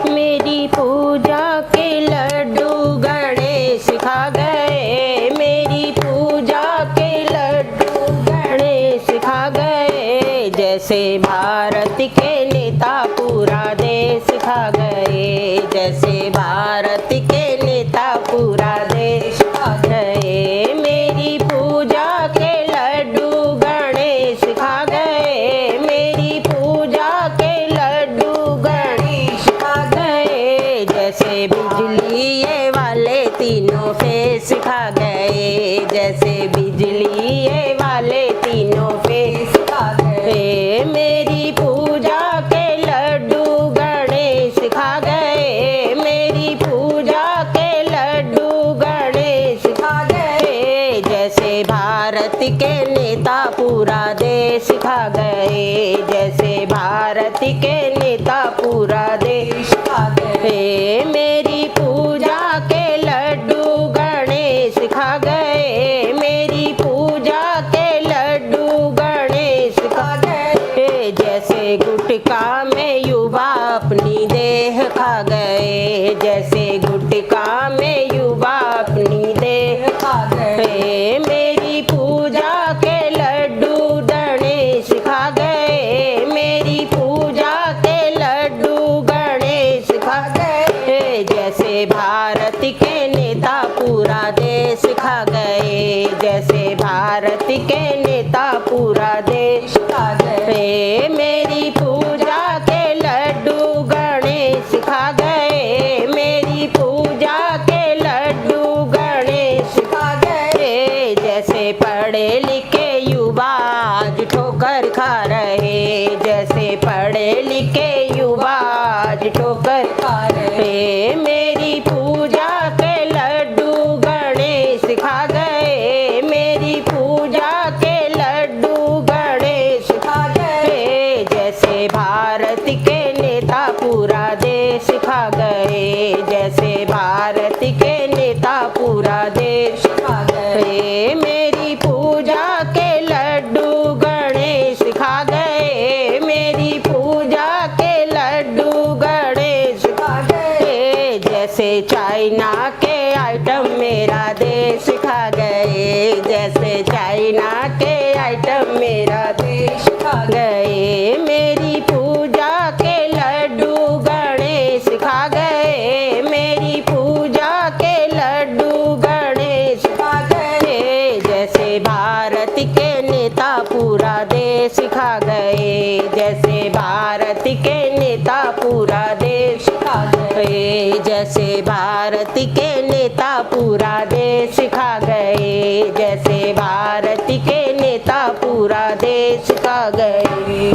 मेरी पूजा के लड्डू गणेश खा गए, मेरी पूजा के लड्डू गणेश खा गए। जैसे भारत के नेता पूरा देश खा गए, जैसे भारत के नेता पूरा देश खा गए। मेरी पूजा के लड्डू गणेश खा गए, मेरी पूजा के लड्डू गणेश खा गए। जैसे बिजली ये वाले तीनों फेस खा गए, जैसे बिजली ये वाले तीनों फेस खा गए। मेरी पूजा के लड्डू गणेश खा गए, मेरी पूजा के लड्डू गणेश खा गए। जैसे भारत के नेता पूरा देश खा गए, जैसे भारत के नेता पूरा देश खा गए। मेरी पूजा के लड्डू गणेश खा गए, मेरी पूजा के लड्डू गणेश खा गए। जैसे गुटखा में युवा अपनी देह खा गए, जैसे गुटखा में युवा अपनी देह खा गए। मेरी पूजा के लड्डू गणेश खा गए, मेरी पूजा के लड्डू गणेश खा गए। जैसे भारत के नेता पूरा देश खा गए, जैसे भारत के नेता पूरा देश खा गए। मेरी पूजा के लड्डू गणेश खा गए, मेरी पूजा के लड्डू गणेश खा गए। जैसे पढ़े लिखे युवा आज ठोकर खा रहे, जैसे पढ़े लिखे युवा आज ठोकर खा रहे। मेरी पूजा के लड्डू गणेश खा गए, मेरी पूजा के लड्डू गणेश खा गए। जैसे भारत के नेता पूरा देश खा गए, जैसे भारत के नेता पूरा देश खा गए। मेरी पूजा के लड्डू गणेश खा गए, मेरी पूजा के लड्डू गणेश खा गए। जैसे चाइना के आइटम मेरा देश खा गए, जैसे चाइना के आइटम मेरा देश खा गए। मेरी पूजा के लड्डू गणेश खा गए, मेरी पूजा के लड्डू गणेश खा गए। जैसे भारत के नेता पूरा देश खा गए, जैसे भारत के नेता पूरा देश खा गए, जैसे भारत के नेता पूरा देश खा गए, जैसे भारत के नेता पूरा देश खा गए।